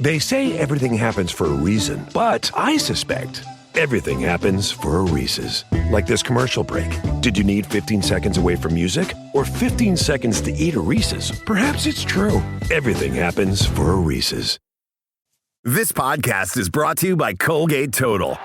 They say everything happens for a reason, but I suspect everything happens for a Reese's. Like this commercial break. Did you need 15 seconds away from music or 15 seconds to eat a Reese's? Perhaps it's true. Everything happens for a Reese's. This podcast is brought to you by Colgate Total.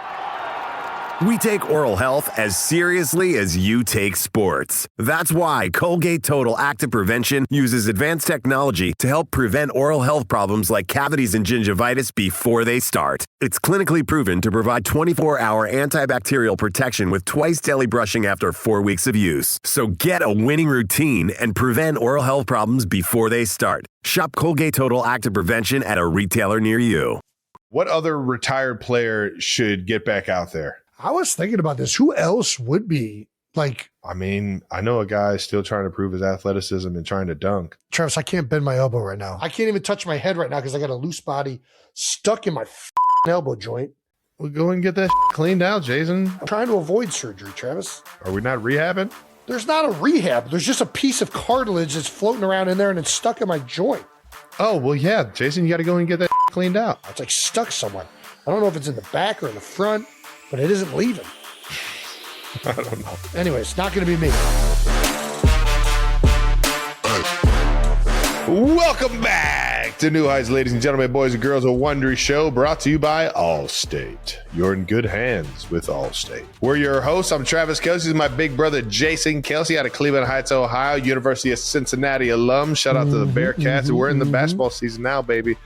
We take oral health as seriously as you take sports. That's why Colgate Total Active Prevention uses advanced technology to help prevent oral health problems like cavities and gingivitis before they start. It's clinically proven to provide 24-hour antibacterial protection with twice daily brushing after 4 weeks of use. So get a winning routine and prevent oral health problems before they start. Shop Colgate Total Active Prevention at a retailer near you. What other retired player should get back out there? I was thinking about this. Who else would be like? I mean, I know a guy still trying to prove his athleticism and trying to dunk. Travis, I can't bend my elbow right now. I can't even touch my head right now because I got a loose body stuck in my elbow joint. Well, go and get that cleaned out, Jason. I'm trying to avoid surgery, Travis. Are we not rehabbing? There's not a rehab. There's just a piece of cartilage that's floating around in there and it's stuck in my joint. Oh, well, yeah, Jason, you got to go and get that cleaned out. It's like stuck somewhere. I don't know if it's in the back or in the front, but it isn't leaving. I don't know. Anyway, it's not going to be me. Welcome back to New Heights, ladies and gentlemen, boys and girls, a Wondery show brought to you by Allstate. You're in good hands with Allstate. We're your hosts. I'm Travis Kelsey. This is my big brother, Jason Kelsey, out of Cleveland Heights, Ohio, University of Cincinnati alum. Shout out to the Bearcats. We're in the basketball season now, baby.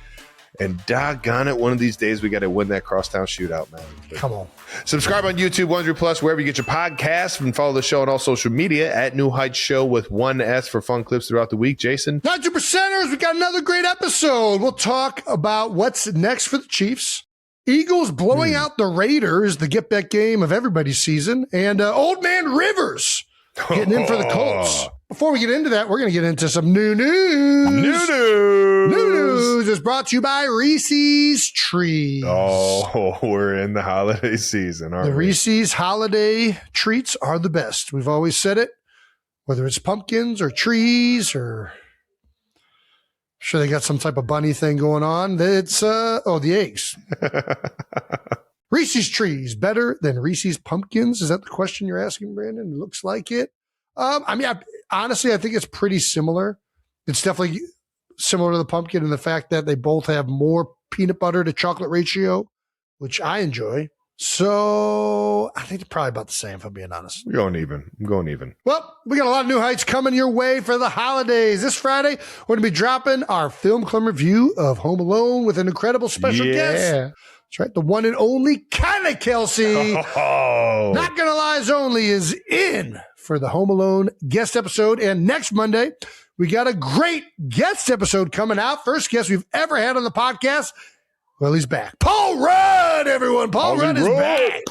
And doggone it, one of these days we got to win that crosstown shootout, man. Come on. Subscribe on YouTube, Wondery Plus, wherever you get your podcasts, and follow the show on all social media at New Heights Show with one S for fun clips throughout the week. Jason? 92%ers, we got another great episode. We'll talk about what's next for the Chiefs. Eagles blowing out the Raiders, the get-back game of everybody's season. And Old Man Rivers getting in for the Colts. Before we get into that, we're going to get into some new news. New news is brought to you by Reese'S Trees. Oh, we're in the holiday season, aren't we? The Reese's holiday treats are the best. We've always said it, whether it's pumpkins or trees or I'm sure they got some type of bunny thing going on. It's, the eggs. Reese's Trees, better than Reese's Pumpkins? Is that the question you're asking, Brandon? It looks like it. Honestly, I think it's pretty similar. It's definitely similar to the pumpkin in the fact that they both have more peanut butter to chocolate ratio, which I enjoy. So I think they're probably about the same, if I'm being honest. I'm going even. Well, we got a lot of new heights coming your way for the holidays. This Friday, we're going to be dropping our film club review of Home Alone with an incredible special guest. That's right. The one and only Kylie Kelsey. Oh. Not Gonna Lie's Only is in for the Home Alone guest episode. And next Monday, we got a great guest episode coming out. First guest we've ever had on the podcast. Well, he's back. Paul Rudd, everyone. Paul Rudd is back.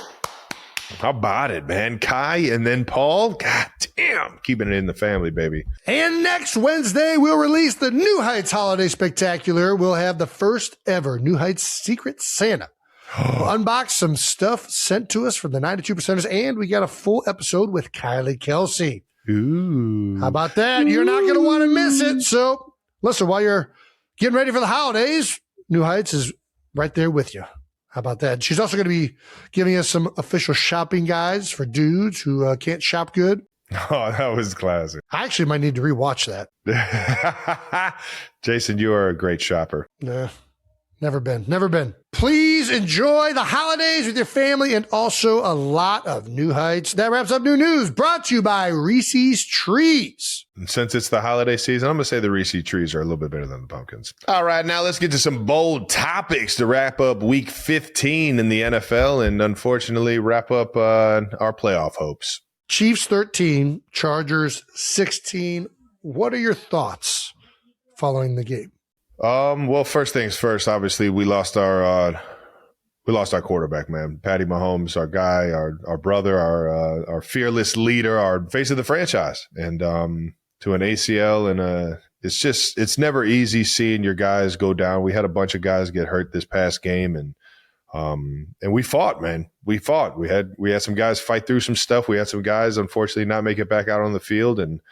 How about it, man? Kai and then Paul. God damn. Keeping it in the family, baby. And next Wednesday, we'll release the New Heights Holiday Spectacular. We'll have the first ever New Heights Secret Santa. We'll unbox some stuff sent to us from the 92%ers, and we got a full episode with Kylie Kelsey. Ooh. How about that? You're not going to want to miss it. So listen, while you're getting ready for the holidays, New Heights is right there with you. How about that? She's also going to be giving us some official shopping guides for dudes who can't shop good. Oh, that was classic. I actually might need to rewatch that. Jason, you are a great shopper. Nah, never been. Please enjoy the holidays with your family and also a lot of New Heights. That wraps up new news brought to you by Reese's Trees. And since it's the holiday season, I'm going to say the Reese's Trees are a little bit better than the pumpkins. All right, now let's get to some bold topics to wrap up week 15 in the NFL and unfortunately wrap up our playoff hopes. Chiefs 13, Chargers 16. What are your thoughts following the game? Well, first things first, obviously we lost our quarterback, man. Patty Mahomes, our guy, our brother, our fearless leader, our face of the franchise. And to an ACL and it's never easy seeing your guys go down. We had a bunch of guys get hurt this past game and we fought, man. We fought. We had some guys fight through some stuff. We had some guys unfortunately not make it back out on the field. And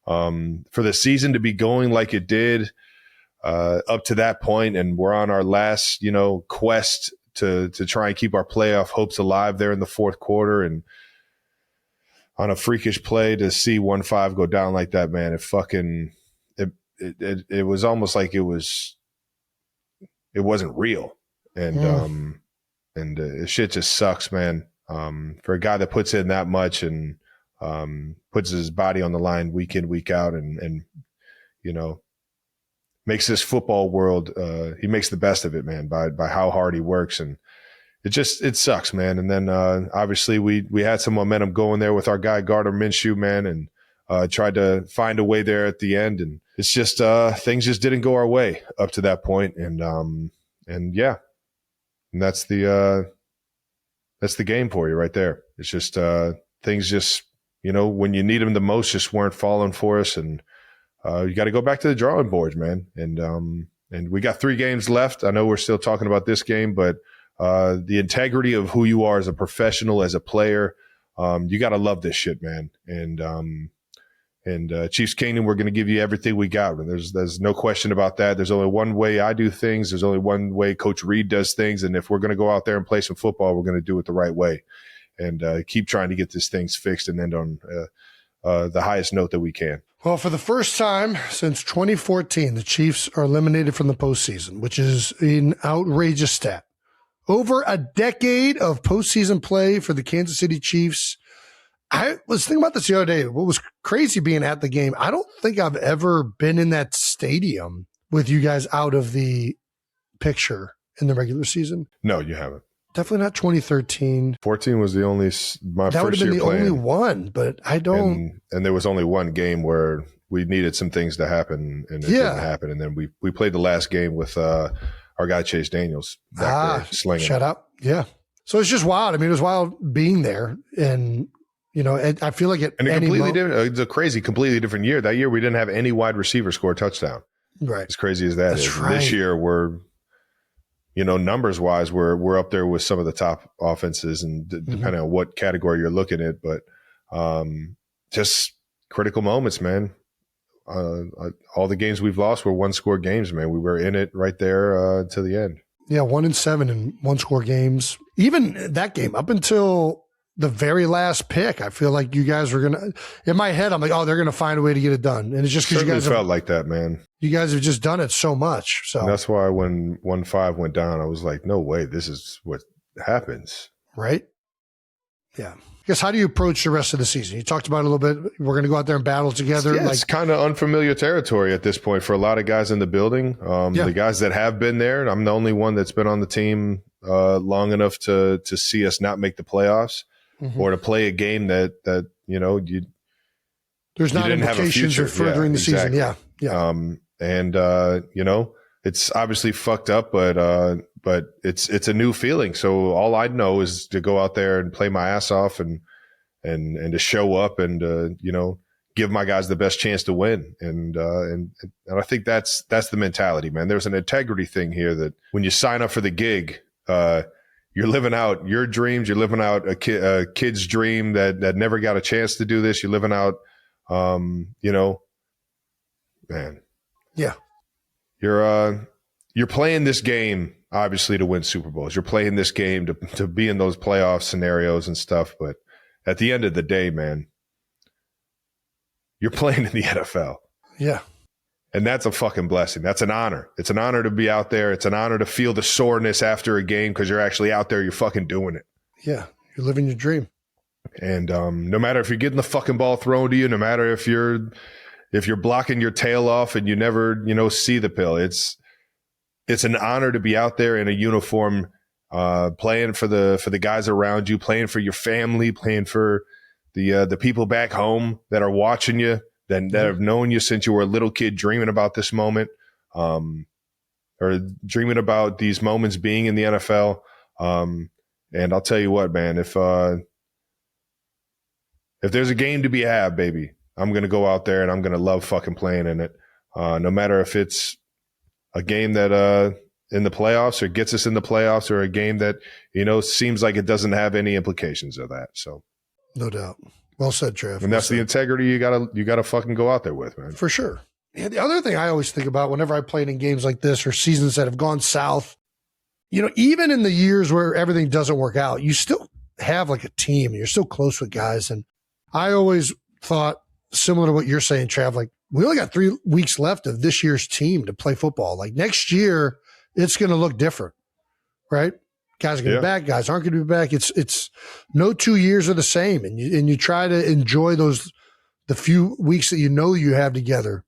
for the season to be going like it did, up to that point, and we're on our last, quest to try and keep our playoff hopes alive there in the fourth quarter. And on a freakish play to see 1-5 go down like that, man, it was almost like it wasn't real. And shit just sucks, man. For a guy that puts in that much and puts his body on the line week in, week out, and makes this football world, he makes the best of it, man, by how hard he works. And it sucks, man. And then obviously we had some momentum going there with our guy Gardner Minshew, man, and tried to find a way there at the end. And it's just things just didn't go our way up to that point. And that's the game for you right there. It's just things just, when you need them the most, just weren't falling for us. And you got to go back to the drawing boards, man. And we got 3 games left. I know we're still talking about this game, but the integrity of who you are as a professional, as a player, you got to love this shit, man. And Chiefs Kingdom, we're going to give you everything we got. There's no question about that. There's only one way I do things. There's only one way Coach Reed does things. And if we're going to go out there and play some football, we're going to do it the right way and keep trying to get these things fixed and end on the highest note that we can. Well, for the first time since 2014, the Chiefs are eliminated from the postseason, which is an outrageous stat. Over a decade of postseason play for the Kansas City Chiefs. I was thinking about this the other day. What was crazy being at the game, I don't think I've ever been in that stadium with you guys out of the picture in the regular season. No, you haven't. Definitely not 2013. 14 was the only my that first year playing. That would have been the only one, but I don't. And there was only one game where we needed some things to happen, and it didn't happen. And then we played the last game with our guy Chase Daniels back there slinging. Shut up. Yeah. So it's just wild. I mean, it was wild being there, and I feel like it's a crazy, completely different year. That year we didn't have any wide receiver score a touchdown. Right. As crazy as that is. Right. This year we're, numbers wise, we're up there with some of the top offenses, and depending on what category you're looking at, but just critical moments, man. All the games we've lost were 1-score games, man. We were in it right there to the end. Yeah, 1-7 in 1-score games. Even that game, up until the very last pick, I feel like you guys were gonna. In my head, I'm like, oh, they're gonna find a way to get it done, and it's just because you guys felt like that, man. You guys have just done it so much. So and that's why when 1-5 went down, I was like, no way, this is what happens, right? Yeah. I guess, how do you approach the rest of the season? You talked about it a little bit. We're going to go out there and battle together. Yeah, it's kind of unfamiliar territory at this point for a lot of guys in the building. The guys that have been there, I'm the only one that's been on the team long enough to see us not make the playoffs. Or to play a game that there's not implications of furthering the season. Yeah. It's obviously fucked up, but it's a new feeling. So all I know is to go out there and play my ass off and to show up and give my guys the best chance to win. And I think that's the mentality, man. There's an integrity thing here that when you sign up for the gig, you're living out your dreams. You're living out a kid's dream that never got a chance to do this. You're living out, man. Yeah. You're playing this game, obviously, to win Super Bowls. You're playing this game to be in those playoff scenarios and stuff. But at the end of the day, man, you're playing in the NFL. Yeah. And that's a fucking blessing. That's an honor. It's an honor to be out there. It's an honor to feel the soreness after a game because you're actually out there. You're fucking doing it. Yeah. You're living your dream. And no matter if you're getting the fucking ball thrown to you, no matter if you're blocking your tail off and you never, see the pill, it's an honor to be out there in a uniform, playing for the guys around you, playing for your family, playing for the people back home that are watching you. That have known you since you were a little kid, dreaming about this moment, or dreaming about these moments being in the NFL. And I'll tell you what, man, if there's a game to be had, baby, I'm going to go out there and I'm going to love fucking playing in it. No matter if it's a game that in the playoffs or gets us in the playoffs, or a game that, seems like it doesn't have any implications of that. So no doubt. Well said, Trev. And that's the integrity you gotta fucking go out there with, man. For sure. Yeah, the other thing I always think about whenever I played in games like this or seasons that have gone south, even in the years where everything doesn't work out, you still have like a team. You're still close with guys. And I always thought, similar to what you're saying, Trav, like we only got 3 weeks left of this year's team to play football. Like next year, it's going to look different, right? Guys are going to be back. Guys aren't going to be back. It's no 2 years are the same. And you try to enjoy the few weeks that you have together.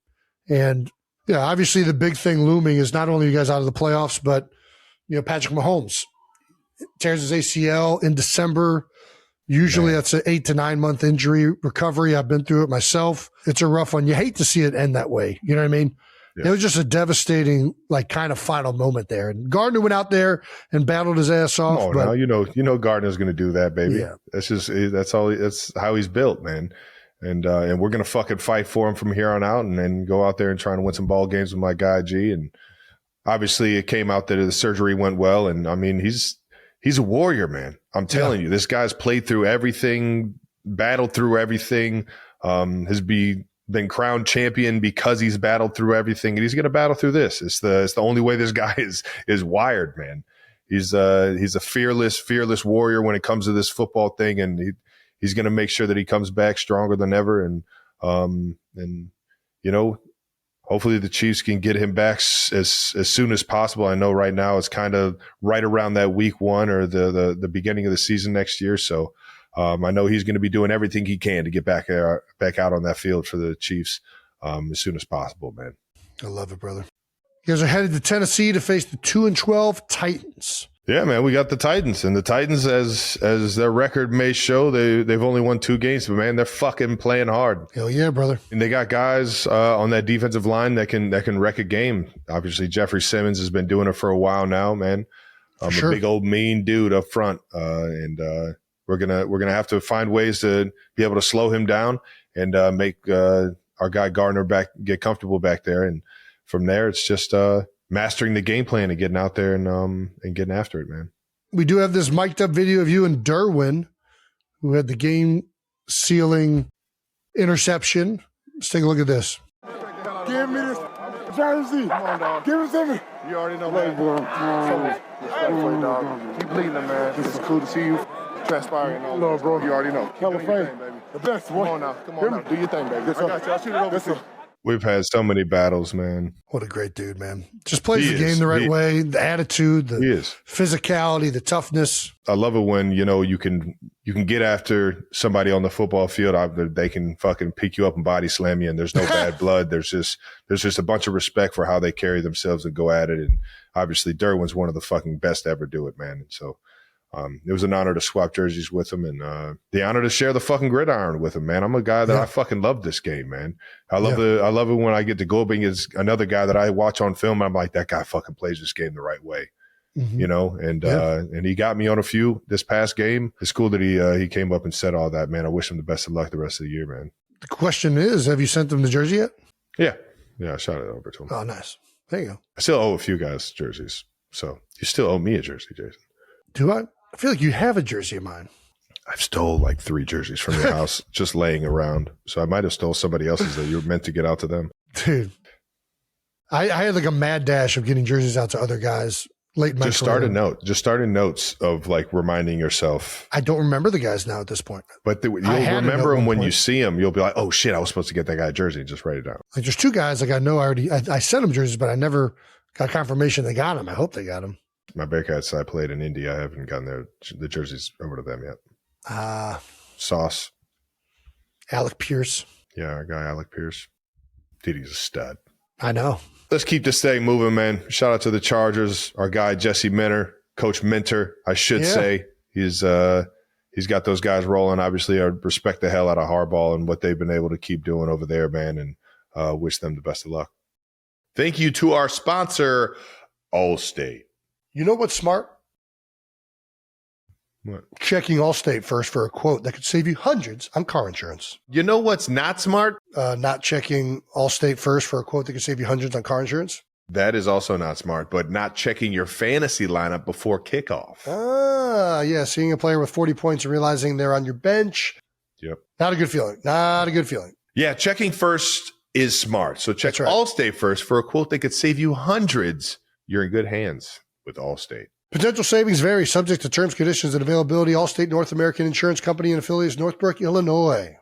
And obviously the big thing looming is not only you guys out of the playoffs, but Patrick Mahomes tears his ACL in December. Usually that's an 8 to 9 month injury recovery. I've been through it myself. It's a rough one. You hate to see it end that way. You know what I mean? Yeah. It was just a devastating, like, kind of final moment there. And Gardner went out there and battled his ass off. Oh, now you know Gardner's going to do that, baby. Yeah. That's how he's built, man. And we're going to fucking fight for him from here on out, and then go out there and try to win some ball games with my guy G. And obviously, it came out that the surgery went well, and I mean he's a warrior, man. I'm telling you, this guy's played through everything, battled through everything, has been crowned champion because he's battled through everything, and he's going to battle through this. It's the only way this guy is wired, man. He's a fearless warrior when it comes to this football thing, and he's going to make sure that he comes back stronger than ever, and hopefully the Chiefs can get him back as soon as possible. I know right now it's kind of right around that week 1 or the beginning of the season next year. So I know he's going to be doing everything he can to get back out on that field for the Chiefs as soon as possible, man. I love it, brother. You guys are headed to Tennessee to face the 2-12 Titans. Yeah, man, we got the Titans, and the Titans, as their record may show, they've only won 2 games, but man, they're fucking playing hard. Hell yeah, brother! And they got guys on that defensive line that can wreck a game. Obviously, Jeffrey Simmons has been doing it for a while now, man. A big old mean dude up front, and we're gonna have to find ways to be able to slow him down and make our guy Gardner get comfortable back there, and from there it's just mastering the game plan and getting out there and getting after it, man. We do have this mic'd up video of you and Derwin, who had the game sealing interception. Let's take a look at this. Give me this jersey. Come on, dog. Give it to me. You already know, man. Dog. Keep bleeding, man. This is cool to see you transpiring. No, bro. You already know. Hell of fame, baby. The best, boy. Come on now. Do your thing, baby. I got you. I'll shoot it over to you. We've had so many battles, man. What a great dude, man. Just plays the game the right way, the attitude, the physicality, the toughness. I love it when, you can get after somebody on the football field. They can fucking pick you up and body slam you, and there's no bad blood. There's just a bunch of respect for how they carry themselves and go at it. And obviously Derwin's one of the fucking best to ever do it, man. And so it was an honor to swap jerseys with him, and the honor to share the fucking gridiron with him, man. I'm a guy that I fucking love this game, man. I love it when I get to go up against another guy that I watch on film, and I'm like, that guy fucking plays this game the right way, and he got me on a few this past game. It's cool that he came up and said all that, man. I wish him the best of luck the rest of the year, man. The question is, have you sent him the jersey yet? Yeah, I shot it over to him. Oh, nice. There you go. I still owe a few guys jerseys, so you still owe me a jersey, Jason. Do I? I feel like you have a jersey of mine. I've stole like 3 jerseys from your house just laying around. So I might have stole somebody else's that you were meant to get out to them. Dude, I had like a mad dash of getting jerseys out to other guys late in my career. Just start a notes of like reminding yourself. I don't remember the guys now at this point. But you'll remember them when you see them. You'll be like, oh shit, I was supposed to get that guy a jersey, and just write it down. Like there's 2 guys like I know I sent them jerseys, but I never got confirmation they got them. I hope they got them. My Bearcats I played in India. I haven't gotten the jerseys over to them yet. Sauce. Alec Pierce. Yeah, our guy Alec Pierce. Dude, he's a stud. I know. Let's keep this thing moving, man. Shout out to the Chargers. Our guy Jesse Minter, Coach Minter, I should say. He's got those guys rolling. Obviously, I respect the hell out of Harbaugh and what they've been able to keep doing over there, man, and wish them the best of luck. Thank you to our sponsor, Allstate. You know what's smart? What? Checking Allstate first for a quote that could save you hundreds on car insurance. You know what's not smart? Not checking Allstate first for a quote that could save you hundreds on car insurance. That is also not smart, but not checking your fantasy lineup before kickoff. Yeah. Seeing a player with 40 points and realizing they're on your bench. Yep. Not a good feeling. Yeah. Checking first is smart. So check That's right. Allstate first for a quote that could save you hundreds. You're in good hands with Allstate. Potential savings vary, subject to terms, conditions, and availability. Allstate North American Insurance Company and affiliates, Northbrook, Illinois.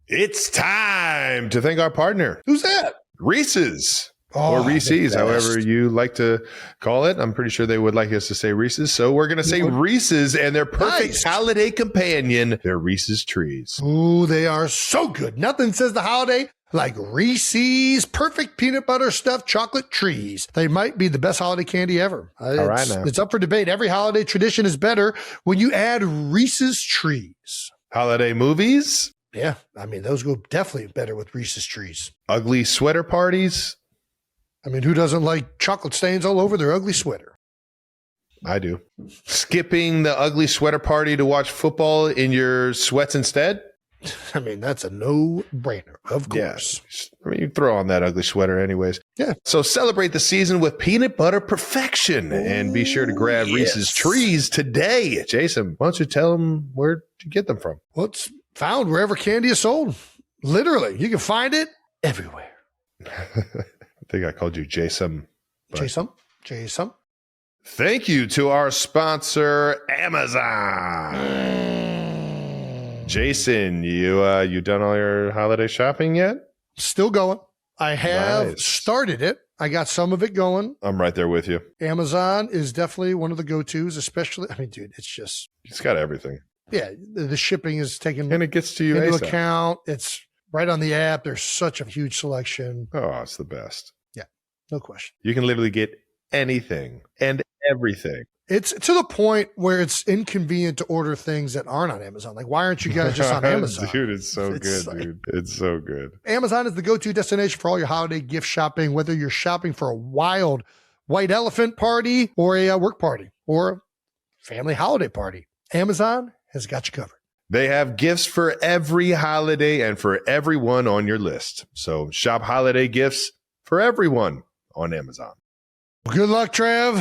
It's time to thank our partner, Who's that? Reese's. Oh, Or Reese's, the however best. you like to call it. I'm pretty sure they would like us to say Reese's. So we're going to say Reese's and their perfect Nice. holiday companion, their Reese's Trees. Ooh, they are so good. Nothing says the holiday like Reese's perfect peanut butter stuffed chocolate trees. They might be the best holiday candy ever. right now. It's up for debate. Every holiday tradition is better when you add Reese's Trees. Holiday movies, Yeah, I mean, those go definitely better with Reese's Trees. ugly sweater parties. I mean, who doesn't like chocolate stains all over their ugly sweater? I do. Skipping the ugly sweater party to watch football in your sweats instead. I mean, that's a no-brainer, of course. Yeah. I mean, you throw on that ugly sweater anyways. Yeah. So celebrate the season with peanut butter perfection and be sure to grab Reese's Trees today. Jason, why don't you tell them where to get them from? Well, it's found wherever candy is sold. Literally, you can find it everywhere. I think I called you Jason. but- Jason. Thank you to our sponsor, Amazon. Jason, you done all your holiday shopping yet? Still going. I have Nice. started it. I got some of it going. I'm right there with you. Amazon is definitely one of the go-tos, especially, I mean, dude, it's just, It's got everything. yeah, the shipping is taken And it gets to you into ASAP. account. It's right on the app. There's such a huge selection. Oh, it's the best. No question. You can literally get anything and everything. It's to the point where it's inconvenient to order things that aren't on Amazon. Like, why aren't you guys just on Amazon? Dude, it's so It's good, like- dude. It's so good. Amazon is the go-to destination for all your holiday gift shopping, whether you're shopping for a wild white elephant party or a work party or a family holiday party. Amazon has got you covered. They have gifts for every holiday and for everyone on your list. So shop holiday gifts for everyone on Amazon. Good luck, Trav.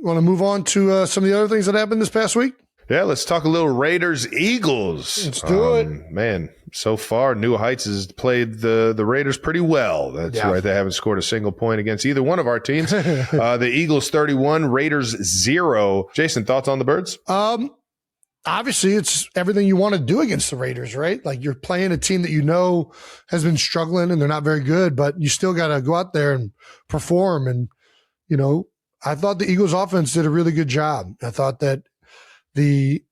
Want to move on to some of the other things that happened this past week? Yeah, let's talk a little Raiders Eagles. Let's do it. Man, so far, New Heights has played the Raiders pretty well. That's Yeah. right. They haven't scored a single point against either one of our teams. The Eagles 31, Raiders 0. Jason, thoughts on the Birds? Obviously, it's everything you want to do against the Raiders, right? Like, you're playing a team that you know has been struggling and they're not very good, but you still got to go out there and perform. And, you know, I thought the Eagles offense did a really good job. I thought that the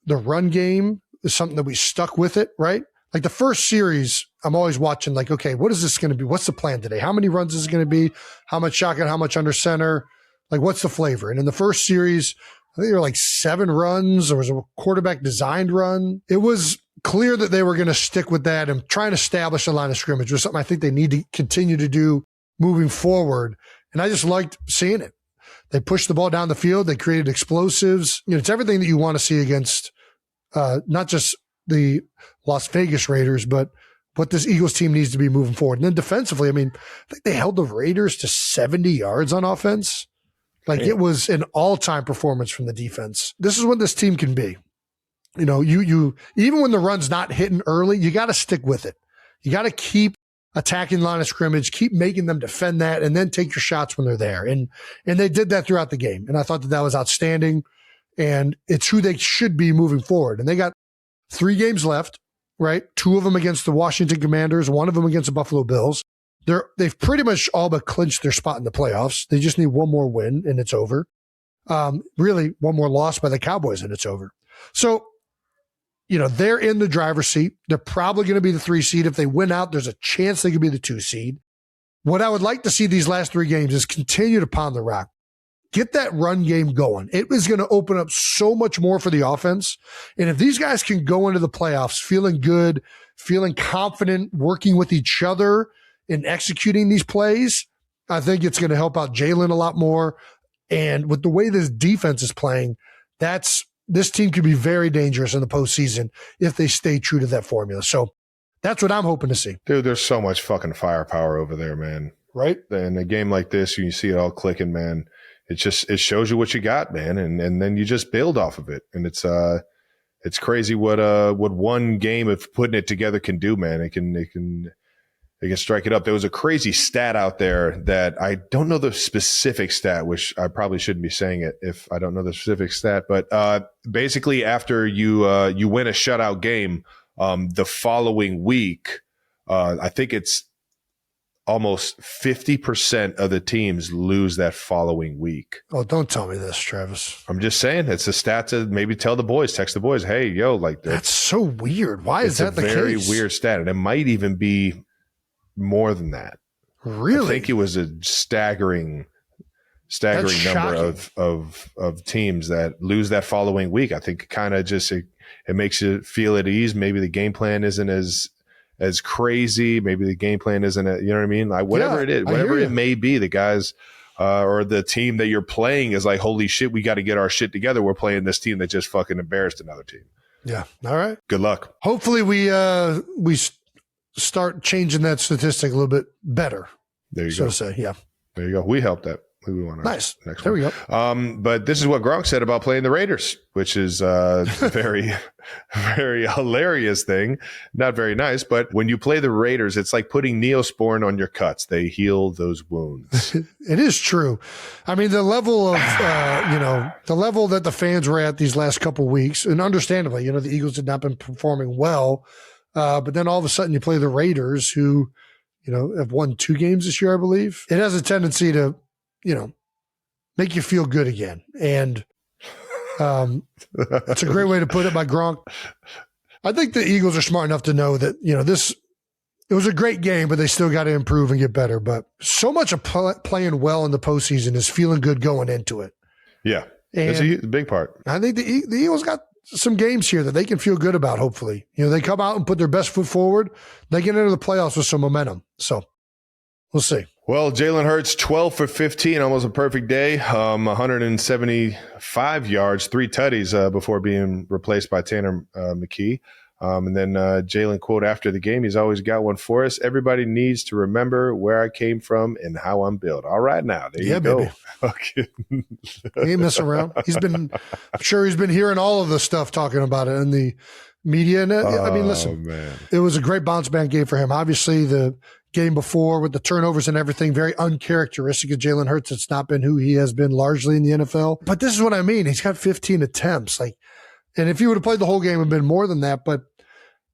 run game is something that we stuck with it, right? Like the first series, I'm always watching like, okay, what is this going to be? What's the plan today? How many runs is it going to be? How much shotgun? How much under center? Like, what's the flavor? And in the first series, I think there were like 7 runs. There was a quarterback designed run. It was clear that they were going to stick with that and try and establish a line of scrimmage, was something I think they need to continue to do moving forward. And I just liked seeing it. They pushed the ball down the field. They created explosives. You know, it's everything that you want to see against not just the Las Vegas Raiders, but what this Eagles team needs to be moving forward. And then defensively, I mean, I think they held the Raiders to 70 yards on offense. Like, it was an all-time performance from the defense. This is what this team can be. You know, you even when the run's not hitting early, you got to stick with it. You got to keep attacking line of scrimmage, keep making them defend that, and then take your shots when they're there. And they did that throughout the game. And I thought that was outstanding. And it's who they should be moving forward. And they got 3 games left, right? 2 of them against the Washington Commanders, 1 of them against the Buffalo Bills. They've pretty much all but clinched their spot in the playoffs. They just need one more win and it's over. Really, one more loss by the Cowboys and it's over. So, you know, they're in the driver's seat. They're probably going to be the 3 seed. If they win out, there's a chance they could be the 2 seed. What I would like to see these last 3 games is continue to pound the rock. Get that run game going. It is going to open up so much more for the offense. And if these guys can go into the playoffs feeling good, feeling confident, working with each other in executing these plays, I think it's going to help out Jalen a lot more. And with the way this defense is playing, this team could be very dangerous in the postseason if they stay true to that formula. So that's what I'm hoping to see. Dude, there's so much fucking firepower over there, man. Right? In a game like this, you see it all clicking, man. It shows you what you got, man. And then you just build off of it. And it's crazy what one game of putting it together can do, man. It can they can strike it up. There was a crazy stat out there that I don't know the specific stat, which I probably shouldn't be saying it if I don't know the specific stat. But basically, after you win a shutout game, the following week, I think it's almost 50% of the teams lose that following week. Oh, don't tell me this, Travis. I'm just saying it's a stat to maybe tell the boys, text the boys, hey, yo, like that's so weird. Why is that the case? It's a very weird stat, and it might even be more than that. Really? I think it was a staggering number of teams that lose that following week. I think kind of just it makes you feel at ease. Maybe the game plan isn't as crazy. Maybe the game plan isn't, you know what I mean? Like whatever it is, whatever it may be, the guys or the team that you're playing is like, holy shit, we got to get our shit together. We're playing this team that just fucking embarrassed another team. Yeah. All right. Good luck. Hopefully we start changing that statistic a little bit better. There you so go. To say, yeah. There you go. We helped that. We want nice. Next there one. We go. But this is what Gronk said about playing the Raiders, which is a very, very hilarious thing. Not very nice, but when you play the Raiders, it's like putting Neosporin on your cuts. They heal those wounds. It is true. I mean, the level of, the level that the fans were at these last couple of weeks, and understandably, the Eagles had not been performing well. But then all of a sudden you play the Raiders who, have won 2 games this year, I believe. It has a tendency to, make you feel good again. And that's a great way to put it by Gronk. I think the Eagles are smart enough to know that, it was a great game, but they still got to improve and get better. But so much of playing well in the postseason is feeling good going into it. Yeah. And it's a big part. I think the Eagles got some games here that they can feel good about, hopefully. They come out and put their best foot forward. They get into the playoffs with some momentum. So we'll see. Well, Jalen Hurts, 12 for 15, almost a perfect day. 175 yards, 3 tutties before being replaced by Tanner McKee. And then Jalen quote after the game, he's always got one for us. Everybody needs to remember where I came from and how I'm built. All right, now, there you go. Okay. He ain't messing around. I'm sure he's been hearing all of the stuff talking about it in the media. And I mean, listen, it was a great bounce back game for him. Obviously, the game before with the turnovers and everything, very uncharacteristic of Jalen Hurts. It's not been who he has been largely in the NFL. But this is what I mean. He's got 15 attempts. And if he would have played the whole game, it would have been more than that. But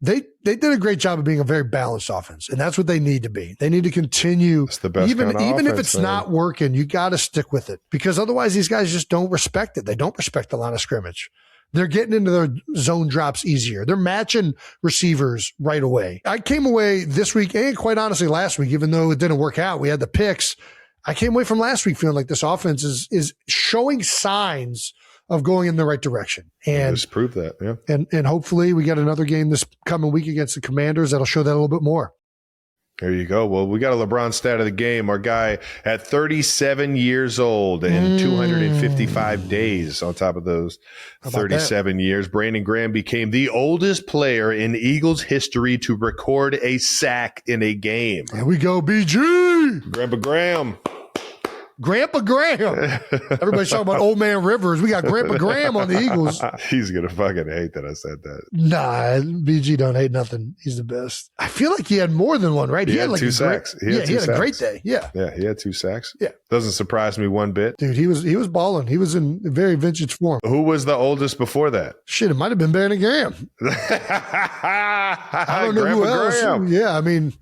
they did a great job of being a very balanced offense. And that's what they need to be. They need to continue. It's the best even offense, if it's not working, you got to stick with it. Because otherwise, these guys just don't respect it. They don't respect the line of scrimmage. They're getting into their zone drops easier. They're matching receivers right away. I came away this week and quite honestly last week, even though it didn't work out, we had the picks. I came away from last week feeling like this offense is showing signs of going in the right direction. And just prove that, yeah. And hopefully we got another game this coming week against the Commanders that'll show that a little bit more. There you go. Well, we got a LeBron stat of the game. Our guy at 37 years old and 255 days on top of those 37 years. Brandon Graham became the oldest player in Eagles history to record a sack in a game. There we go, BG. Grandpa Graham. Grandpa Graham. Everybody's talking about old man Rivers. We got Grandpa Graham on the Eagles. He's going to fucking hate that I said that. Nah, BG don't hate nothing. He's the best. I feel like he had more than one, right? He had like 2 sacks. He had a great day. Yeah. Yeah, he had 2 sacks. Yeah. Doesn't surprise me one bit. Dude, he was balling. He was in very vintage form. Who was the oldest before that? Shit, it might have been Brandon Graham. I don't know who else. Graham. Yeah, I mean,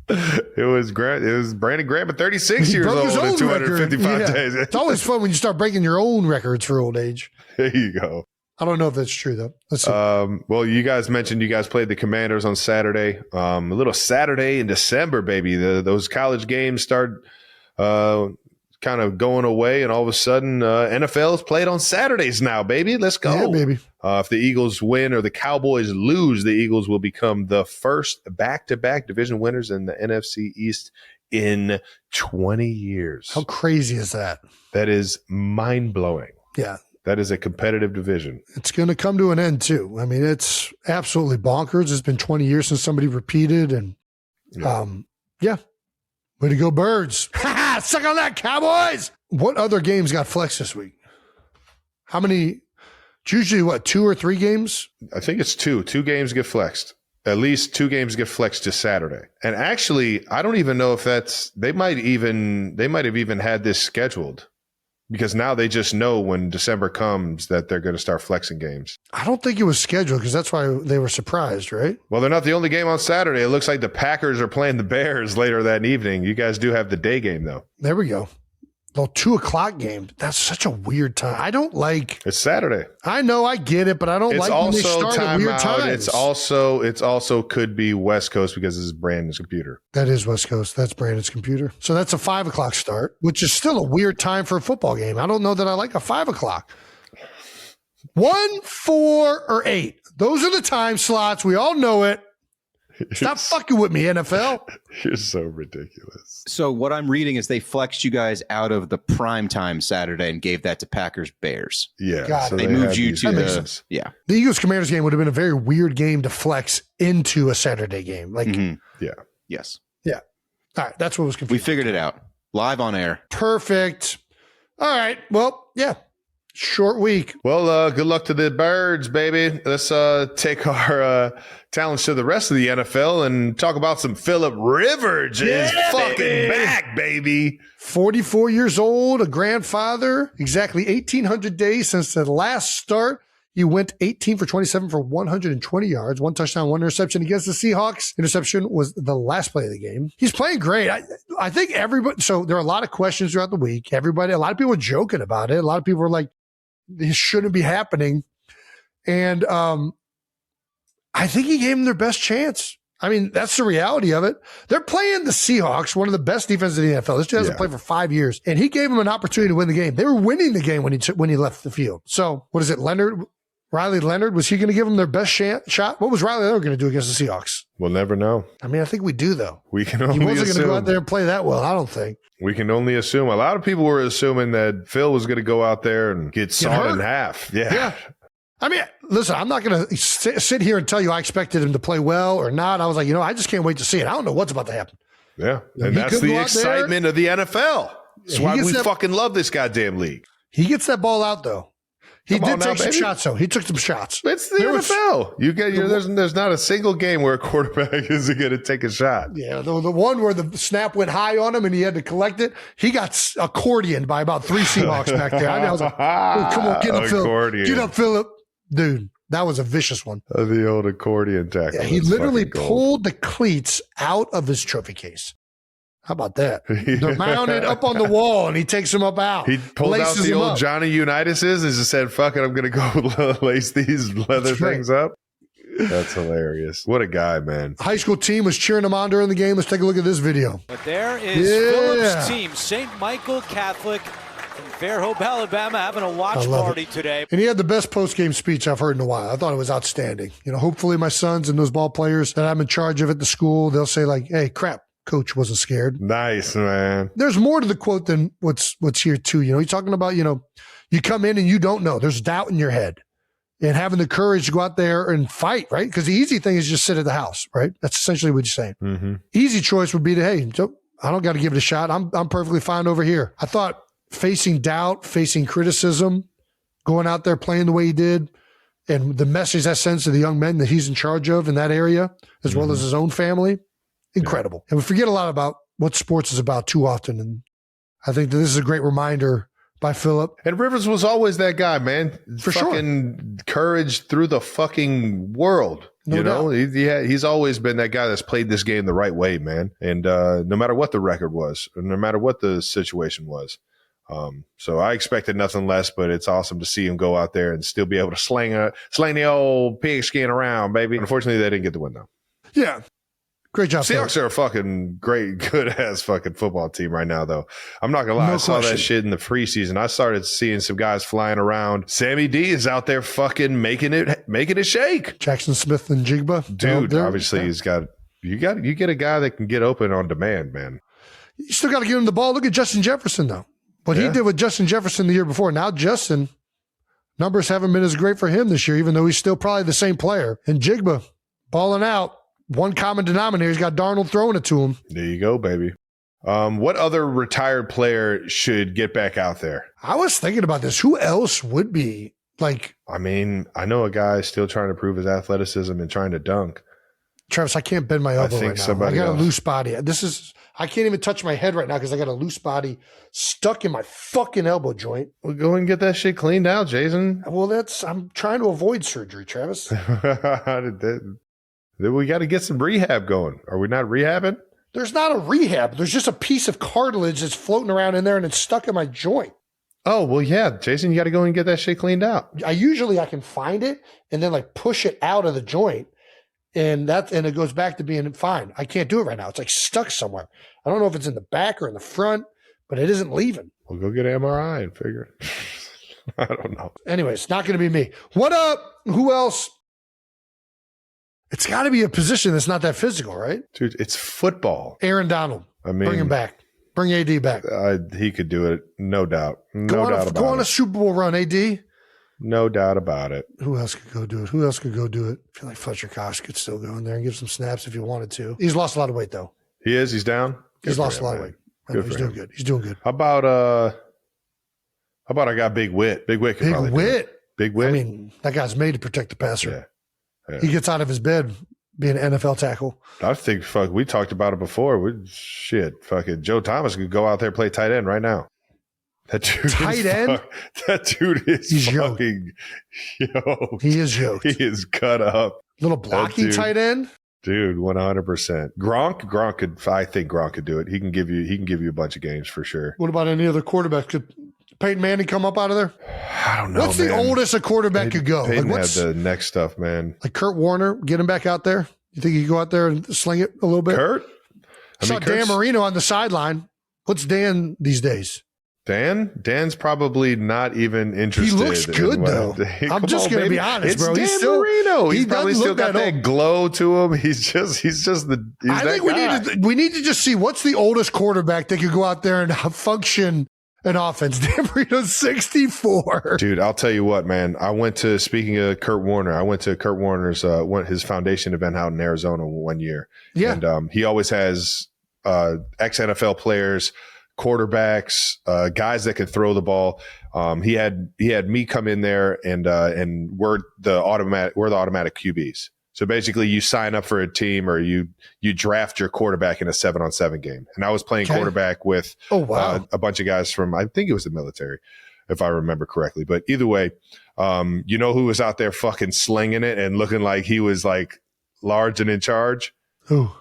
it was Brandon Graham at 36 years old and 255 days. It's always fun when you start breaking your own records for old age. There you go. I don't know if that's true though. Let's see. Well, you guys mentioned you guys played the Commanders on Saturday. A little Saturday in December, baby. Those college games start kind of going away, and all of a sudden, NFL is played on Saturdays now, baby. Let's go. Yeah, baby. If the Eagles win or the Cowboys lose, the Eagles will become the first back-to-back division winners in the NFC East in 20 years. How crazy is that? That is mind-blowing. Yeah. That is a competitive division. It's going to come to an end, too. I mean, it's absolutely bonkers. It's been 20 years since somebody repeated, and yeah. Way to go, Birds. Suck on that, Cowboys. What other games got flexed this week? How many? It's usually, 2 or 3 games? I think it's 2. 2 games get flexed. at least 2 games get flexed to Saturday. And actually, I don't even know if they might have even had this scheduled, because now they just know when December comes that they're going to start flexing games. I don't think it was scheduled because that's why they were surprised, right? Well, they're not the only game on Saturday. It looks like the Packers are playing the Bears later that evening. You guys do have the day game, though. There we go. The 2:00 game. That's such a weird time. I don't like. It's Saturday. I know, I get it, but I don't like when they start at weird times. It's also could be West Coast because this is Brandon's computer. That is West Coast. That's Brandon's computer. So that's a 5:00 start, which is still a weird time for a football game. I don't know that I like a 5:00. 1, 4, or 8. Those are the time slots. We all know it. Stop fucking with me, NFL. You're so ridiculous. So what I'm reading is they flexed you guys out of the primetime Saturday and gave that to Packers Bears. Yeah. God, so they moved you to the yeah. The Eagles Commanders game would have been a very weird game to flex into a Saturday game. Like, Yeah. Yes. Yeah. All right. That's what was confusing. We figured it out. Live on air. Perfect. All right. Well, yeah. Short week. Well, good luck to the Birds, baby. Let's take our talents to the rest of the NFL and talk about some Phillip Rivers is fucking back, baby. 44 years old, a grandfather, exactly 1,800 days since the last start. He went 18 for 27 for 120 yards, 1 touchdown, 1 interception against the Seahawks. Interception was the last play of the game. He's playing great. I think everybody, so there are a lot of questions throughout the week. A lot of people were joking about it. A lot of people were like, this shouldn't be happening. And I think he gave them their best chance. I mean, that's the reality of it. They're playing the Seahawks, one of the best defenses in the NFL. This guy hasn't played for 5 years, and he gave them an opportunity to win the game. They were winning the game when he left the field. So what is it, Riley Leonard, was he going to give them their best shot? What was Riley Leonard going to do against the Seahawks? We'll never know. I mean, I think we do, though. We can only He wasn't going to go out assume. there and play that well, I don't think. We can only assume. A lot of people were assuming that Phil was going to go out there and get sawed in half. Yeah. I mean, listen, I'm not going to sit here and tell you I expected him to play well or not. I was like, I just can't wait to see it. I don't know what's about to happen. Yeah. And that's the excitement of the NFL. That's why we fucking love this goddamn league. He gets that ball out, though. He did take some shots, though. He took some shots. It's the NFL. There's not a single game where a quarterback isn't going to take a shot. Yeah, the one where the snap went high on him and he had to collect it, he got accordioned by about 3 Seahawks back there. I was like, oh, come on, get up, Philip. Get up, Philip. Dude, that was a vicious one. The old accordion tackle. Yeah, he literally pulled the cleats out of his trophy case. How about that? They're mounted up on the wall, and he takes them up out. He pulled out the old Johnny Unitas's and just said, fuck it, I'm going to go lace these leather things up. That's hilarious. What a guy, man. High school team was cheering him on during the game. Let's take a look at this video. But there is Phillips' team, St. Michael Catholic from Fairhope, Alabama, having a watch party today. And he had the best post-game speech I've heard in a while. I thought it was outstanding. Hopefully my sons and those ball players that I'm in charge of at the school, they'll say like, hey, crap. Coach wasn't scared. Nice, man. There's more to the quote than what's here too. He's talking about, you come in and you don't know. There's doubt in your head. And having the courage to go out there and fight, right? Because the easy thing is just sit at the house, right? That's essentially what you're saying. Mm-hmm. Easy choice would be to, hey, I don't got to give it a shot. I'm perfectly fine over here. I thought facing doubt, facing criticism, going out there playing the way he did, and the message that sends to the young men that he's in charge of in that area, as well as his own family, incredible. And we forget a lot about what sports is about too often. And I think that this is a great reminder by Phillip. And Rivers was always that guy, man. For fucking courage through the fucking world. No doubt. He's always been that guy that's played this game the right way, man. And no matter what the record was, or no matter what the situation was. So I expected nothing less, but it's awesome to see him go out there and still be able to sling the old pigskin around, baby. Unfortunately, they didn't get the win, though. Yeah. Great job. Seahawks are a fucking great, good-ass fucking football team right now, though. I'm not going to lie. I saw that shit in the preseason. I started seeing some guys flying around. Sammy D is out there fucking making it shake. Jackson Smith and Jigba. Dude, obviously he's got – you get a guy that can get open on demand, man. You still got to give him the ball. Look at Justin Jefferson, though. What he did with Justin Jefferson the year before. Now Justin, numbers haven't been as great for him this year, even though he's still probably the same player. And Jigba, balling out. One common denominator, he's got Darnold throwing it to him. There you go, baby. What other retired player should get back out there? I was thinking about this. Who else would be like? I mean, I know a guy still trying to prove his athleticism and trying to dunk. Travis, I can't bend my elbow right now. I got a loose body. I can't even touch my head right now because I got a loose body stuck in my fucking elbow joint. Well, go and get that shit cleaned out, Jason. Well, I'm trying to avoid surgery, Travis. We got to get some rehab going. Are we not rehabbing? There's not a rehab. There's just a piece of cartilage that's floating around in there and it's stuck in my joint. Oh, well, yeah, Jason, you got to go and get that shit cleaned out. I can find it and then like push it out of the joint. And it goes back to being fine. I can't do it right now. It's like stuck somewhere. I don't know if it's in the back or in the front, but it isn't leaving. We'll go get an MRI and figure it. I don't know. Anyway, it's not going to be me. What up? Who else? It's got to be a position that's not that physical, right? Dude, it's football. Aaron Donald. I mean, bring him back. Bring AD back. He could do it. No doubt. Go on a Super Bowl run, AD. No doubt about it. Who else could go do it? I feel like Fletcher Cox could still go in there and give some snaps if he wanted to. He's lost a lot of weight, though. He is? He's down? He's lost a lot of weight. He's doing good. He's doing good. How about I got Big Wit? Big Wit could probably do it. Big Wit? I mean, that guy's made to protect the passer. Yeah. He gets out of his bed being an NFL tackle. I think, we talked about it before. Fucking Joe Thomas could go out there and play tight end right now. That dude tight end? That dude is He's fucking yoked. He is yoked. He is cut up. Little blocking tight end? Dude, 100%. I think Gronk could do it. He can give you a bunch of games for sure. What about any other quarterback? Could Peyton Manning come up out of there? I don't know. What's the oldest a quarterback could go? Peyton had the neck stuff, man. Like Kurt Warner, get him back out there. You think he could go out there and sling it a little bit? Kurt? I saw Dan Marino on the sideline. What's Dan these days? Dan's probably not even interested. He looks good, though. I'm just going to be honest, bro. It's Dan Marino. He's probably still got that glow to him. He's that guy. I think we need to just see what's the oldest quarterback that could go out there and function an offense. Dan Marino's 64. Dude, I'll tell you what, man. Speaking of Kurt Warner, I went to Kurt Warner's his foundation event out in Arizona one year. Yeah. And he always has ex-NFL players, quarterbacks, guys that can throw the ball. He had me come in there and we're the automatic QBs. So basically you sign up for a team or you draft your quarterback in a 7-on-7 game. And I was playing quarterback with a bunch of guys from, I think it was the military, if I remember correctly. But either way, you know who was out there fucking slinging it and looking like he was like large and in charge? Who?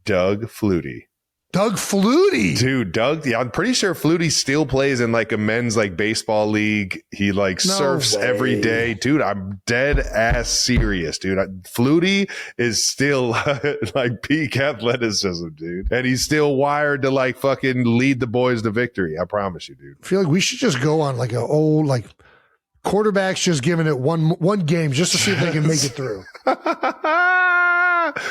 Doug Flutie. Doug Flutie. Dude, I'm pretty sure Flutie still plays in like a men's like baseball league. He like surfs every day. Dude, I'm dead ass serious, dude. Flutie is still like peak athleticism, dude. And he's still wired to like fucking lead the boys to victory. I promise you, dude. I feel like we should just go on like an old like quarterbacks just giving it one game just to see if they can make it through.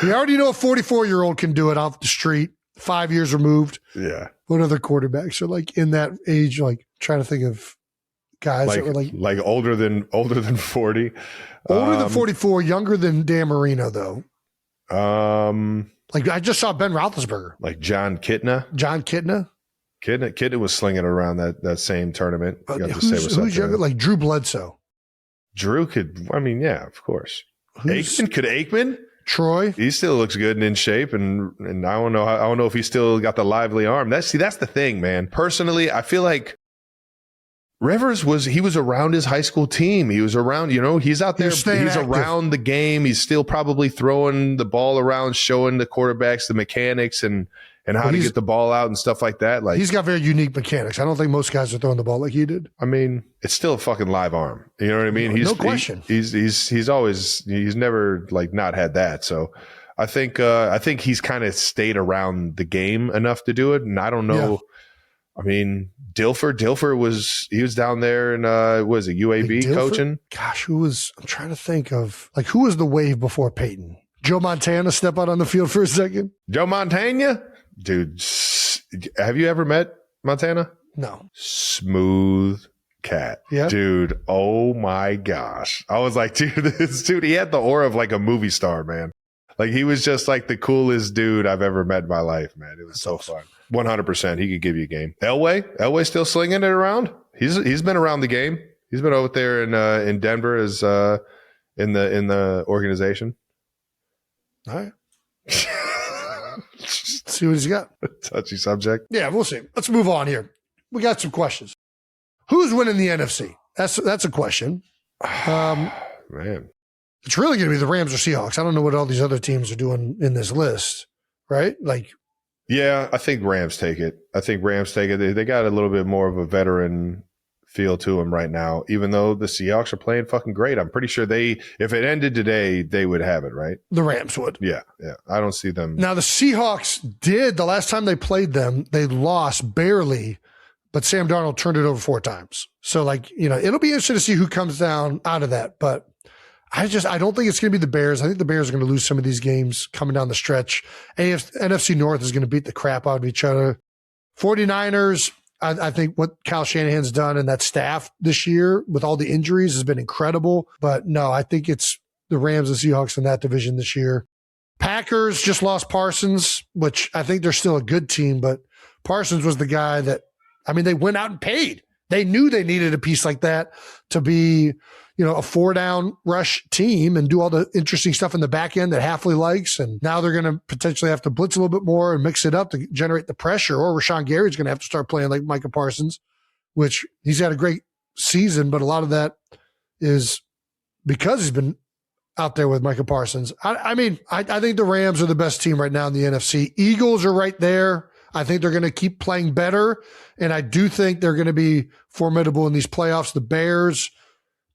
We already know a 44-year-old can do it off the street. 5 years removed. Yeah. What other quarterbacks are like in that age? Like trying to think of guys that were like older than 40. Older than 44, younger than Dan Marino though. Like I just saw Ben Roethlisberger. Like John Kitna. Kitna was slinging around that same tournament. Who's younger? Like Drew Bledsoe. Drew could. I mean, yeah, of course. Aikman. Troy, he still looks good and in shape, and I don't know if he's still got the lively arm. That's the thing, man. Personally, I feel like Rivers was around his high school team. He was around, he's out there. He's around the game. He's still probably throwing the ball around, showing the quarterbacks the mechanics and how to get the ball out and stuff like that. Like he's got very unique mechanics. I don't think most guys are throwing the ball like he did. I mean, it's still a fucking live arm. You know what I mean? No question. He's never like not had that. So I think he's kind of stayed around the game enough to do it. And I don't know. Yeah. I mean, Dilfer was down there and was it UAB coaching? Gosh, I'm trying to think of like who was the wave before Peyton? Joe Montana step out on the field for a second. Joe Montana? Dude, have you ever met Montana? No. Smooth cat. Yeah. Dude, oh my gosh. I was like, dude, he had the aura of like a movie star, man. Like he was just like the coolest dude I've ever met in my life, man. It was so fun. 100%. He could give you a game. Elway still slinging it around. He's been around the game. He's been over there in Denver as in the organization. All right. See what he's got. Touchy subject. Yeah, we'll see. Let's move on here. We got some questions. Who's winning the NFC? That's a question. Man. It's really going to be the Rams or Seahawks. I don't know what all these other teams are doing in this list, right? Like, yeah, I think Rams take it. They got a little bit more of a veteran feel to them right now, even though the Seahawks are playing fucking great. I'm pretty sure if it ended today, they would have it, right? The Rams would. Yeah. I don't see them. Now, the Seahawks did, the last time they played them, they lost barely, but Sam Darnold turned it over 4 times. So, it'll be interesting to see who comes down out of that. But I don't think it's going to be the Bears. I think the Bears are going to lose some of these games coming down the stretch. NFC North is going to beat the crap out of each other. 49ers, I think what Kyle Shanahan's done and that staff this year with all the injuries has been incredible. But no, I think it's the Rams and Seahawks in that division this year. Packers just lost Parsons, which I think they're still a good team, but Parsons was the guy that, they went out and paid. They knew they needed a piece like that to be, a 4-down rush team and do all the interesting stuff in the back end that Hafley likes. And now they're going to potentially have to blitz a little bit more and mix it up to generate the pressure. Or Rashawn Gary's going to have to start playing like Micah Parsons, which he's had a great season, but a lot of that is because he's been out there with Micah Parsons. I think the Rams are the best team right now in the NFC. Eagles are right there. I think they're going to keep playing better, and I do think they're going to be formidable in these playoffs. The Bears,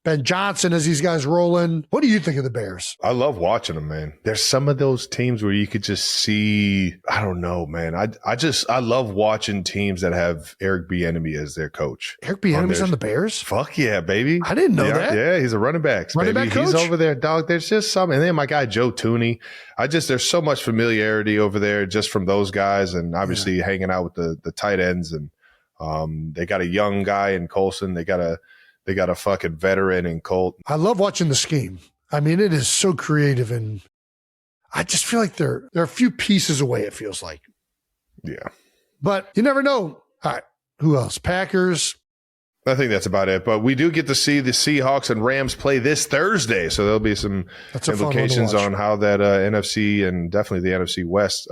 Ben Johnson, as these guys rolling. What do you think of the Bears? I love watching them, man. There's some of those teams where you could just see, I don't know, man. I love watching teams that have Eric Bieniemy as their coach. Eric Bieniemy's on the Bears? Fuck yeah, baby. I didn't know that. Yeah, he's a running back coach. He's over there, dog. There's just something. And then my guy, Joe Tooney. There's so much familiarity over there just from those guys and obviously hanging out with the tight ends. And they got a young guy in Colson. They got a fucking veteran in Colt. I love watching the scheme. It is so creative, and I just feel like they're a few pieces away, it feels like. Yeah. But you never know. All right. Who else? Packers. I think that's about it. But we do get to see the Seahawks and Rams play this Thursday. So there'll be some implications on how that NFC and definitely the NFC West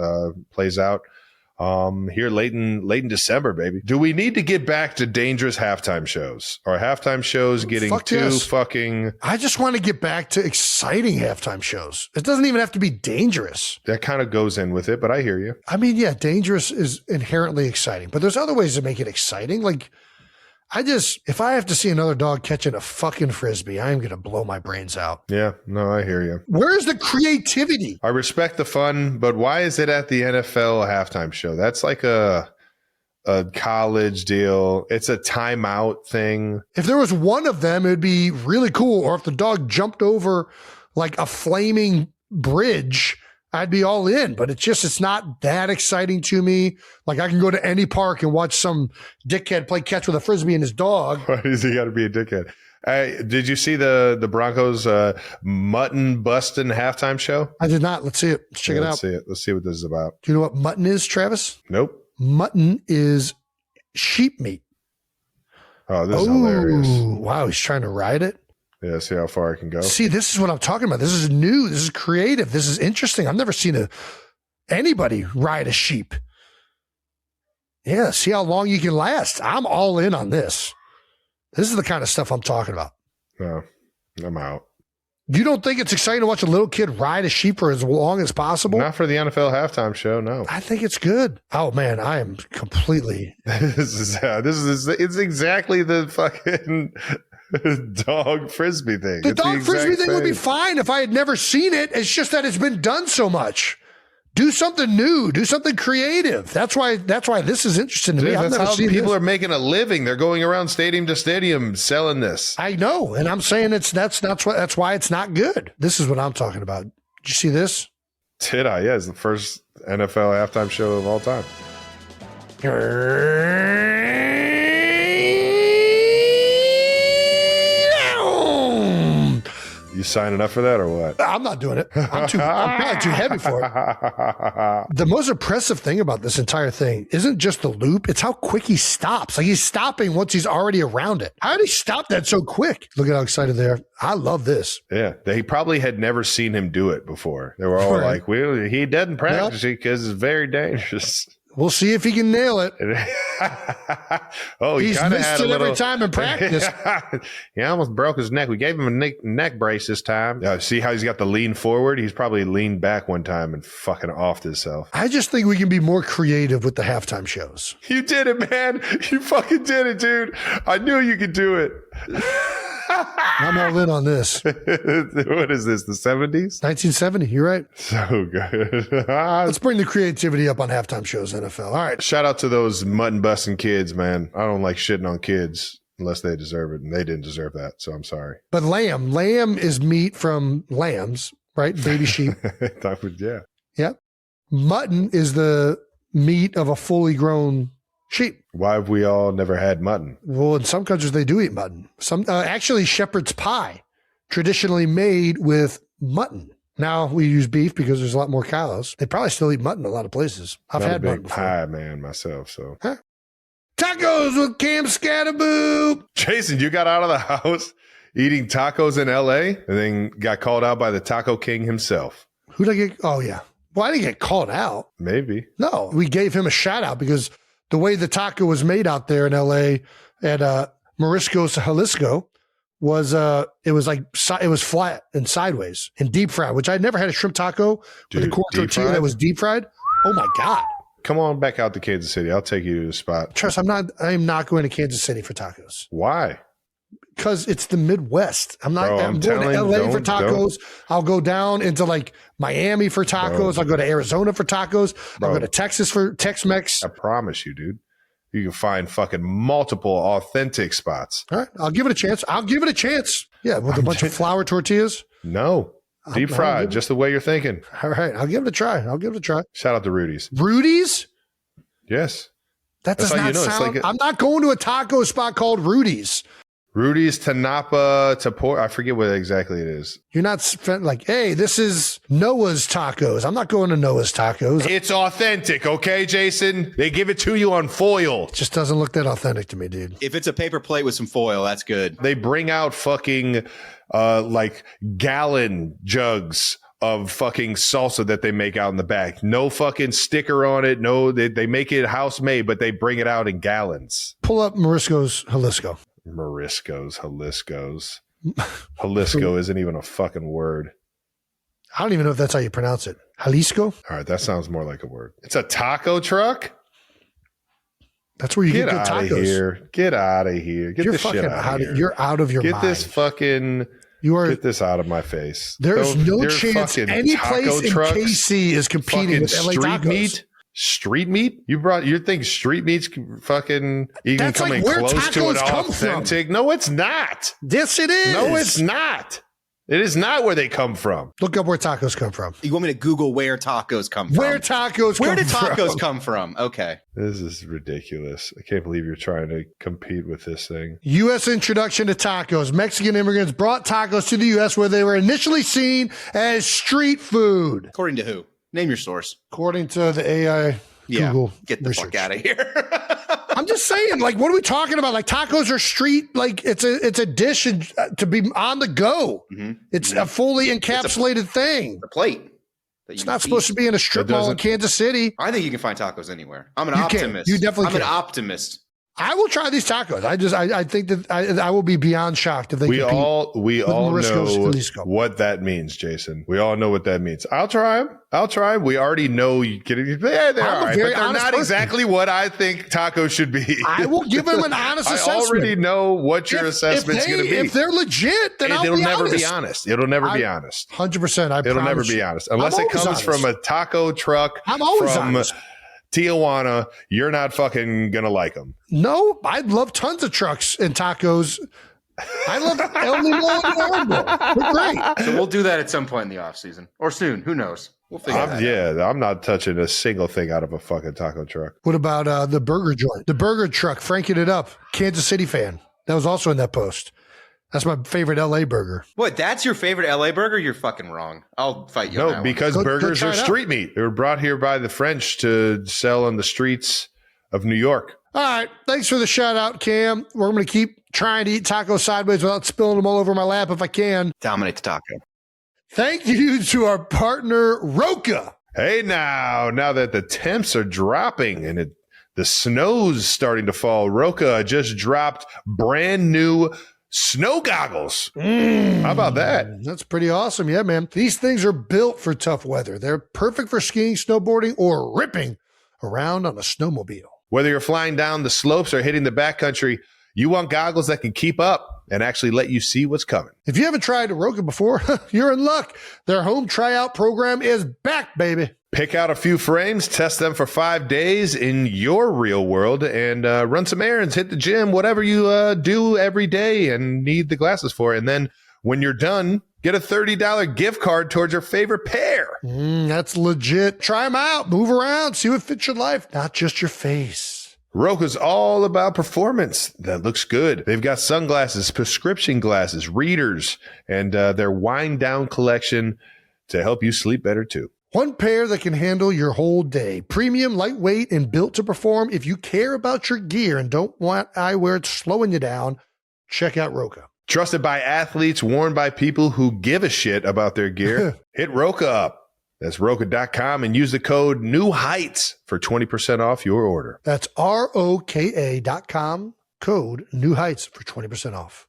plays out. Here late in December, baby. Do we need to get back to dangerous halftime shows? Or halftime shows getting fucking... I just want to get back to exciting halftime shows. It doesn't even have to be dangerous. That kind of goes in with it, but I hear you. Dangerous is inherently exciting, but there's other ways to make it exciting. Like, if I have to see another dog catching a fucking Frisbee, I'm going to blow my brains out. Yeah, no, I hear you. Where's the creativity? I respect the fun, but why is it at the NFL halftime show? That's like a college deal. It's a timeout thing. If there was one of them, it'd be really cool. Or if the dog jumped over like a flaming bridge, I'd be all in, but it's not that exciting to me. Like, I can go to any park and watch some dickhead play catch with a Frisbee and his dog. Why does he got to be a dickhead? Did you see the Broncos mutton busting halftime show? I did not. Let's see it. Let's check it out. Let's see it. Let's see what this is about. Do you know what mutton is, Travis? Nope. Mutton is sheep meat. Oh, this is hilarious. Wow, he's trying to ride it. Yeah, see how far I can go. See, this is what I'm talking about. This is new. This is creative. This is interesting. I've never seen anybody ride a sheep. Yeah, see how long you can last. I'm all in on this. This is the kind of stuff I'm talking about. No, I'm out. You don't think it's exciting to watch a little kid ride a sheep for as long as possible? Not for the NFL halftime show, no. I think it's good. Oh, man, I am completely... It's exactly the fucking... dog Frisbee thing. The dog Frisbee thing would be fine if I had never seen it. It's just that it's been done so much. Do something new. Do something creative. That's why this is interesting to me. I've never seen people this. are making a living. They're going around stadium to stadium selling this. I know, and I'm saying that's why it's not good. This is what I'm talking about. Did you see this? Did I? Yeah, it's the first NFL halftime show of all time. You signing up for that or what? I'm not doing it. I'm probably too heavy for it. The most impressive thing about this entire thing isn't just the loop, it's how quick he stops. Like he's stopping once he's already around it. How did he stop that so quick? Look at how excited they are. I love this. Yeah, they probably had never seen him do it before. They were all like, well, he doesn't practice it because it's very dangerous. We'll see if he can nail it. He's missed it every time in practice. He almost broke his neck. We gave him a neck brace this time. See how he's got the lean forward? He's probably leaned back one time and fucking offed himself. I just think we can be more creative with the halftime shows. You did it, man. You fucking did it, dude. I knew you could do it. I'm all in on this. What is this, the 70s? 1970, you're right. So good. Let's bring the creativity up on halftime shows, NFL. All right. Shout out to those mutton busting kids, man. I don't like shitting on kids unless they deserve it, and they didn't deserve that, so I'm sorry. But lamb is meat from lambs, right? Baby sheep. Yeah. Yeah. Mutton is the meat of a fully grown sheep. Why have we all never had mutton? Well, in some countries they do eat mutton. Some actually shepherd's pie, traditionally made with mutton. Now we use beef because there's a lot more cows. They probably still eat mutton in a lot of places. I've Not had a mutton big before. pie man myself. So Tacos with Cam Scatterboop. Jason, you got out of the house eating tacos in LA and then got called out by the Taco King himself. Who'd I get? Oh yeah. Well, I didn't get called out. Maybe. No, we gave him a shout out because the way the taco was made out there in LA at Morisco's Jalisco was it was flat and sideways and deep fried, which I'd never had a shrimp taco with a corn tortilla that was deep fried. Oh my God. Come on back out to Kansas City. I'll take you to the spot. Trust, I am not going to Kansas City for tacos. Why? Because it's the Midwest. I'm not. Bro, I'm going to LA for tacos. I'll go down into like Miami for tacos. I'll go to Arizona for tacos. I'll go to Texas for Tex-Mex. I promise you, dude. You can find fucking multiple authentic spots. All right, I'll give it a chance. Yeah, with a bunch of flour tortillas. No, deep fried, just the way you're thinking. All right, I'll give it a try. Shout out to Rudy's. Rudy's? Yes. That does not sound. I'm not going to a taco spot called Rudy's. Rudy's to Napa to Port. I forget what exactly it is. You're not like, hey, this is Noah's Tacos. I'm not going to Noah's Tacos. It's authentic, okay, Jason? They give it to you on foil. It just doesn't look that authentic to me, dude. If it's a paper plate with some foil, that's good. They bring out fucking like gallon jugs of fucking salsa that they make out in the back. No fucking sticker on it. No, they make it house made, but they bring it out in gallons. Pull up Morisco's Jalisco. Jalisco isn't even a fucking word. I don't even know if that's how you pronounce it. Jalisco? All right, that sounds more like a word. It's a taco truck? That's where you get good tacos. Get out of here. Get this shit out of here. You're out of your mind. Get this out of my face. There's no chance any place in KC is competing with LA Tacos. Street meat? You think street meat's fucking even coming close to an authentic? No, it's not. Yes, it is. No, it's not. It is not where they come from. Look up where tacos come from. You want me to Google where tacos come from? Where did tacos come from? Okay. This is ridiculous. I can't believe you're trying to compete with this thing. U.S. introduction to tacos. Mexican immigrants brought tacos to the U.S. where they were initially seen as street food. According to who? Name your source. According to the AI Google get the research. fuck out of here. I'm just saying, like, what are we talking about? Like, tacos are street, like, it's a dish to be on the go. Mm-hmm. It's a fully encapsulated thing. The plate. It's not supposed to be in a strip mall in Kansas City. I think you can find tacos anywhere. I'm an optimist. You definitely can. I'm an optimist. I will try these tacos. I think that I will be beyond shocked if they compete. We all know what that means, Jason. We all know what that means. I'll try them. We already know you get it. Yeah, they're all right, but they're not exactly what I think tacos should be. I will give them an honest assessment. I already know what your assessment's going to be. If they're legit, then it'll never be honest. It'll never be honest. 100%. It'll never be honest unless it comes from a taco truck. I'm always honest. Tijuana, you're not fucking gonna like them. No, I love tons of trucks and tacos. I love El Limon and Orango. They're great. So we'll do that at some point in the off season or soon. Who knows? We'll figure that out. Yeah, I'm not touching a single thing out of a fucking taco truck. What about the burger joint? The burger truck, franking it up. Kansas City fan. That was also in that post. That's my favorite LA burger. What? That's your favorite LA burger? You're fucking wrong. I'll fight you. No, because burgers try are it out. street meat. They were brought here by the French to sell on the streets of New York. All right. Thanks for the shout out, Cam. We're going to keep trying to eat tacos sideways without spilling them all over my lap if I can. Dominate the taco. Thank you to our partner, Roka. Hey, now that the temps are dropping and the snow's starting to fall, Roka just dropped brand new snow goggles. How about that? That's pretty awesome. Yeah, man. These things are built for tough weather. They're perfect for skiing, snowboarding, or ripping around on a snowmobile. Whether you're flying down the slopes or hitting the backcountry, you want goggles that can keep up and actually let you see what's coming. If you haven't tried Roka before, you're in luck. Their home tryout program is back, baby. Pick out a few frames, test them for 5 days in your real world, and run some errands, hit the gym, whatever you do every day and need the glasses for. And then when you're done, get a $30 gift card towards your favorite pair. That's legit. Try them out. Move around. See what fits your life, not just your face. Roka's all about performance that looks good. They've got sunglasses, prescription glasses, readers, and their wind down collection to help you sleep better too. One pair that can handle your whole day. Premium, lightweight, and built to perform. If you care about your gear and don't want eyewear that's slowing you down, check out Roka. Trusted by athletes, worn by people who give a shit about their gear. Hit Roka up. That's Roka.com and use the code NEWHEIGHTS for 20% off your order. That's ROKA.com, code NEWHEIGHTS for 20% off.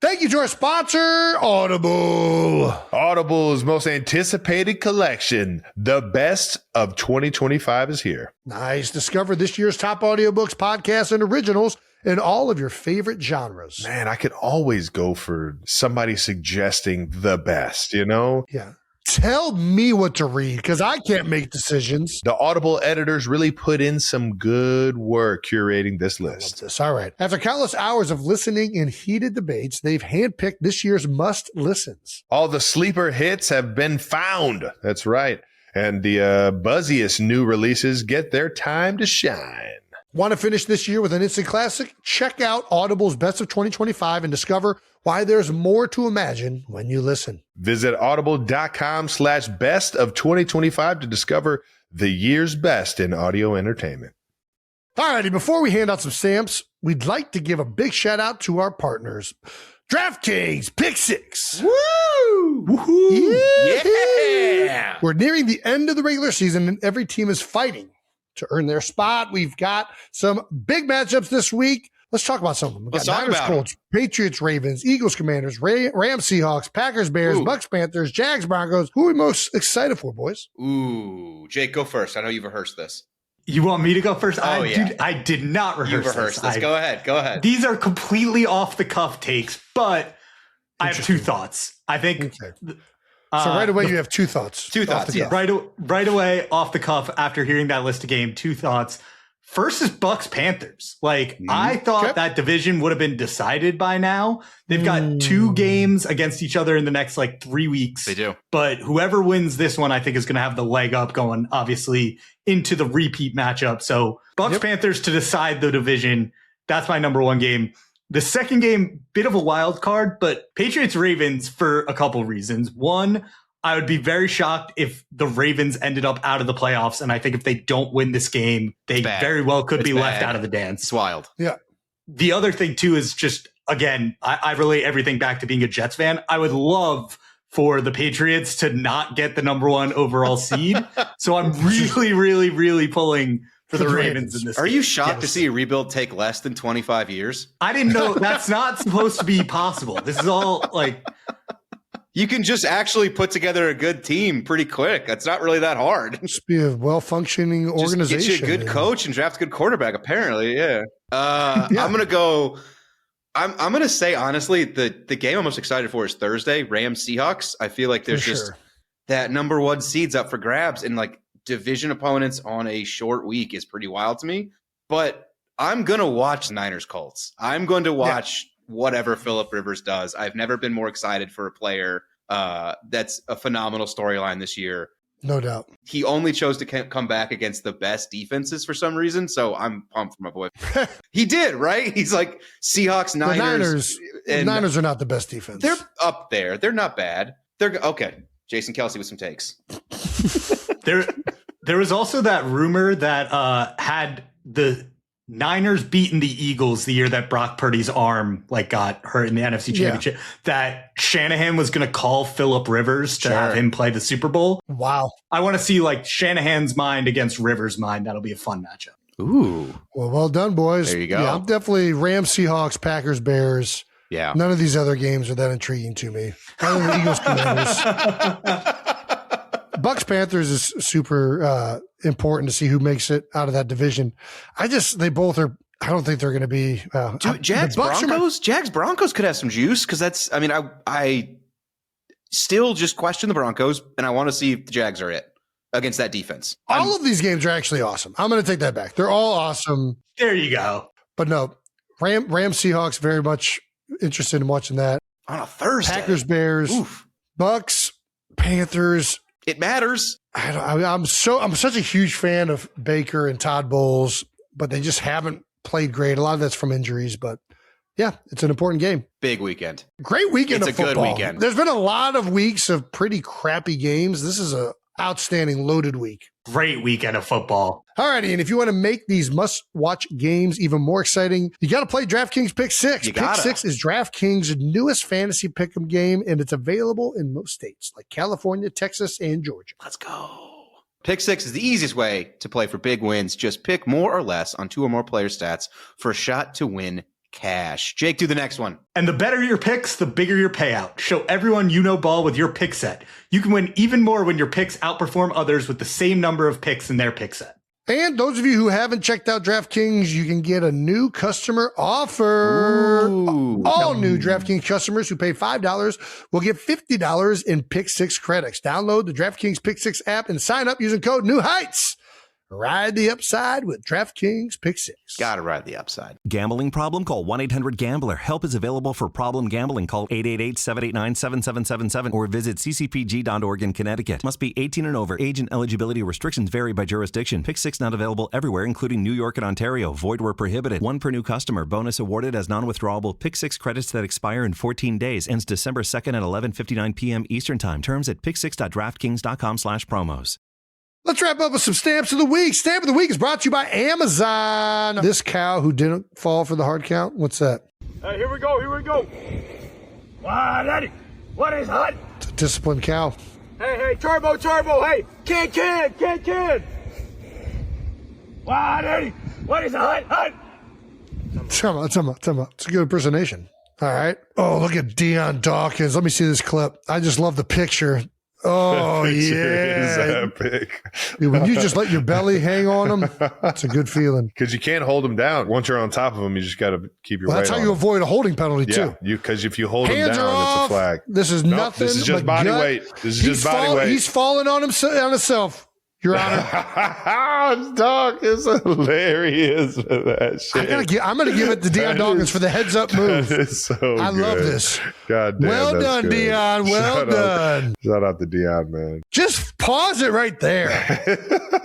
Thank you to our sponsor, Audible. Audible's most anticipated collection, the best of 2025, is here. Nice. Discover this year's top audiobooks, podcasts, and originals in all of your favorite genres. Man, I could always go for somebody suggesting the best, you know? Yeah. Tell me what to read because I can't make decisions. The Audible editors really put in some good work curating this list. This. All right. After countless hours of listening and heated debates, they've handpicked this year's must-listens. All the sleeper hits have been found. That's right. And the buzziest new releases get their time to shine. Want to finish this year with an instant classic? Check out Audible's Best of 2025 and discover why there's more to imagine when you listen. Visit audible.com/best of 2025 to discover the year's best in audio entertainment. All righty, before we hand out some stamps, we'd like to give a big shout out to our partners. DraftKings Pick Six. Woo! Woohoo! Yeah! We're nearing the end of the regular season and every team is fighting to earn their spot. We've got some big matchups this week. Let's talk about some of them. We've got Niners, Colts, Patriots, Ravens, Eagles, Commanders, Rams, Seahawks, Packers, Bears, Bucks, Panthers, Jags, Broncos. Who are we most excited for, boys? Ooh, Jake, go first. I know you've rehearsed this. You want me to go first? Oh, yeah. I did not rehearse You've rehearsed this. Go ahead. These are completely off the cuff takes, but I have two thoughts. I think. Okay. So right away, you have two thoughts. Two thoughts, yeah. Right away, off the cuff, after hearing that list of game, two thoughts. First is Bucks Panthers. I thought that division would have been decided by now. They've got 2 games against each other in the next 3 weeks. They do. But whoever wins this one, I think, is going to have the leg up going, obviously, into the repeat matchup. So Bucks Panthers to decide the division. That's my number one game. The second game, bit of a wild card, but Patriots Ravens for a couple reasons. One, I would be very shocked if the Ravens ended up out of the playoffs. And I think if they don't win this game, they very well could be left out of the dance. It's wild. Yeah. The other thing, too, is just, again, I relate everything back to being a Jets fan. I would love for the Patriots to not get the number 1 overall seed. So I'm really, really, really pulling for the Ravens in this Are game. you shocked to see a rebuild take less than 25 years? I didn't know. That's not supposed to be possible. This is all You can just actually put together a good team pretty quick. It's not really that hard. Just be a well-functioning organization. Just get you a good coach and draft a good quarterback, apparently, yeah. I'm going to go – I'm going to say, honestly, the game I'm most excited for is Thursday, Rams-Seahawks. I feel like there's just that number 1 seed's up for grabs, and division opponents on a short week is pretty wild to me. But I'm going to watch Niners-Colts. I'm going to watch whatever Phillip Rivers does. I've never been more excited for a player that's a phenomenal storyline this year. No doubt. He only chose to come back against the best defenses for some reason, so I'm pumped for my boy. He did, right? He's like Seahawks, Niners. The Niners are not the best defense. They're up there. They're not bad. They're okay. Jason Kelce with some takes. There was also that rumor that had the Niners beaten the Eagles the year that Brock Purdy's arm got hurt in the NFC Championship, that Shanahan was going to call Phillip Rivers to have him play the Super Bowl. Wow. I want to see Shanahan's mind against Rivers' mind. That'll be a fun matchup. Ooh. Well done, boys. There you go. Yeah, I'm definitely Rams, Seahawks, Packers, Bears. Yeah. None of these other games are that intriguing to me. Other than the Eagles, Commanders. Bucks Panthers is super important to see who makes it out of that division. They both are. I don't think they're going to be. Jags Broncos. Jags Broncos could have some juice because that's. I mean, I still just question the Broncos, and I want to see if the Jags are it against that defense. All of these games are actually awesome. I'm going to take that back. They're all awesome. There you go. But no, Rams Seahawks. Very much interested in watching that on a Thursday. Packers Bears. Oof. Bucks Panthers. It matters. I'm such a huge fan of Baker and Todd Bowles, but they just haven't played great. A lot of that's from injuries, but yeah, it's an important game. Big weekend. Great weekend of football. It's a good weekend. There's been a lot of weeks of pretty crappy games. This is a outstanding loaded week. Great weekend of football. All righty, and if you want to make these must-watch games even more exciting, you got to play DraftKings Pick 6. Pick 6 is DraftKings' newest fantasy pick'em game, and it's available in most states like California, Texas, and Georgia. Let's go. Pick 6 is the easiest way to play for big wins. Just pick more or less on 2 or more player stats for a shot to win cash. Jake, do the next one. And the better your picks, the bigger your payout. Show everyone you know ball with your pick set. You can win even more when your picks outperform others with the same number of picks in their pick set. And those of you who haven't checked out DraftKings, you can get a new customer offer. All new DraftKings customers who pay $5 will get $50 in Pick 6 credits. Download the DraftKings Pick 6 app and sign up using code New Heights. Ride the upside with DraftKings Pick 6. Gotta ride the upside. Gambling problem? Call 1-800-GAMBLER. Help is available for problem gambling. Call 888-789-7777 or visit ccpg.org in Connecticut. Must be 18 and over. Age and eligibility restrictions vary by jurisdiction. Pick 6 not available everywhere, including New York and Ontario. Void where prohibited. 1 per new customer. Bonus awarded as non-withdrawable. Pick 6 credits that expire in 14 days. Ends December 2nd at 11:59 p.m. Eastern Time. Terms at pick6.draftkings.com/promos. Let's wrap up with some stamps of the week. Stamp of the week is brought to you by Amazon. This cow who didn't fall for the hard count. What's that? Here we go. Wow, Daddy, what is hot? It's a disciplined cow. Hey, turbo. Hey, can. Wow, Daddy, what is hot? Tell me. It's a good impersonation. All right. Oh, look at Deion Dawkins. Let me see this clip. I just love the picture. Oh, yeah. Epic. When you just let your belly hang on them, it's a good feeling. Because you can't hold them down. Once you're on top of them, you just got to keep your weight on. That's how you avoid a holding penalty, too. Because if you hold Hands them down, it's a flag. This is nothing. This is just body weight. He's falling on himself. Your Honor. Dog is hilarious for that shit. I'm gonna give it to Deion Dawkins for the heads up move. That is so I love this. God damn. Well done, good. Deion. Well done. Shout out to Deion, man. Just pause it right there.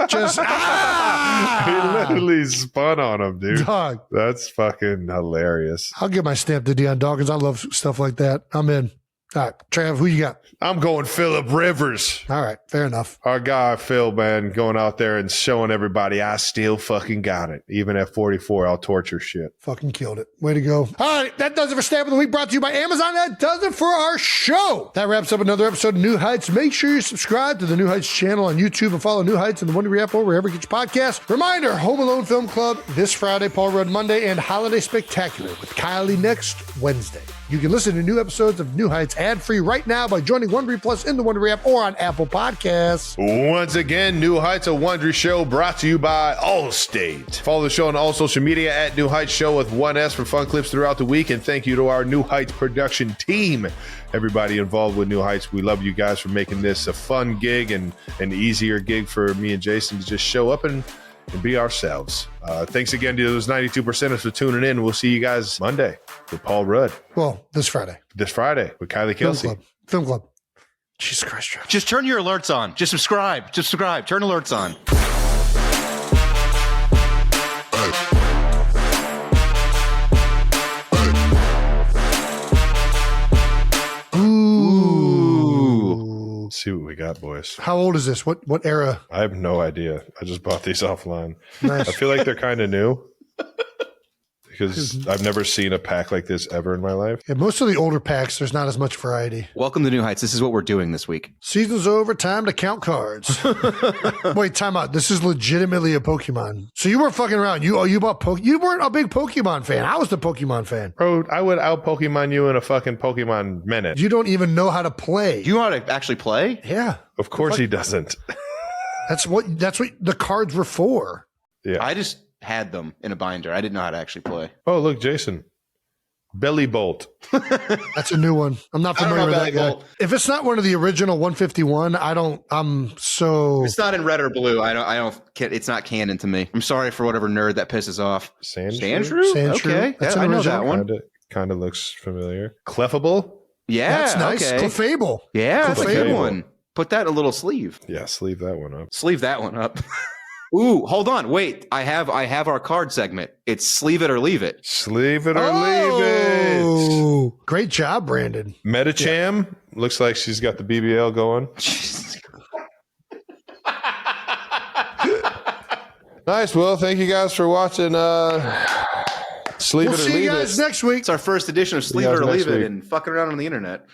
Just He literally spun on him, dude. Dog. That's fucking hilarious. I'll give my stamp to Deion Dawkins. I love stuff like that. I'm in. All right, Trav, who you got? I'm going Phillip Rivers. All right, fair enough. Our guy, Phil, man, going out there and showing everybody I still fucking got it. Even at 44, I'll torture shit. Fucking killed it. Way to go. All right, that does it for Stamp of the Week, brought to you by Amazon. That does it for our show. That wraps up another episode of New Heights. Make sure you subscribe to the New Heights channel on YouTube and follow New Heights in the Wondery App or wherever you get your podcast. Reminder, Home Alone Film Club this Friday, Paul Rudd Monday, and Holiday Spectacular with Kylie next Wednesday. You can listen to new episodes of New Heights ad-free right now by joining Wondery Plus in the Wondery app or on Apple Podcasts. Once again, New Heights, a Wondery show brought to you by Allstate. Follow the show on all social media at New Heights Show with 1S for fun clips throughout the week. And thank you to our New Heights production team. Everybody involved with New Heights, we love you guys for making this a fun gig and an easier gig for me and Jason to just show up and be ourselves. Thanks again to those 92%ers for tuning in. We'll see you guys Monday with Paul Rudd. Well, this Friday. This Friday with Kylie Kelsey. Film Club. Jesus Christ, Travis. Just turn your alerts on. Just subscribe. Turn alerts on. Let's see what we got, boys. How old is this? What era? I have no idea. I just bought these offline. Nice. I feel like they're kind of new because I've never seen a pack like this ever in my life. Yeah, most of the older packs, there's not as much variety. Welcome to New Heights. This is what we're doing this week. Season's over. Time to count cards. Wait, time out. This is legitimately a Pokemon. So you weren't fucking around. You bought You weren't a big Pokemon fan. I was the Pokemon fan. Bro, I would out Pokemon you in a fucking Pokemon minute. You don't even know how to play. You know how to actually play? Yeah. Of course he doesn't. That's what the cards were for. Yeah. I just had them in a binder. I didn't know how to actually play. Oh, look, Jason. Belly Bolt. That's a new one. I'm not familiar with that guy. Bolt. If it's not one of the original 151, I'm so. It's not in red or blue. It's not canon to me. I'm sorry for whatever nerd that pisses off. Sandshrew? Okay. That's I know that one. Kind of looks familiar. Clefable? Yeah. That's nice. Okay. Clefable. Yeah, that's a good Clefable. one. Put that in a little sleeve. Yeah, sleeve that one up. Sleeve that one up. Ooh, hold on. Wait. I have our card segment. It's sleeve it or leave it. Sleeve it or leave it. Oh, great job, Brandon. Metacham. Looks like she's got the BBL going. Nice. Well, thank you guys for watching. Sleeve We'll it or see leave you guys it. next week. It's our first edition of Sleeve It or Leave It and fucking around on the internet.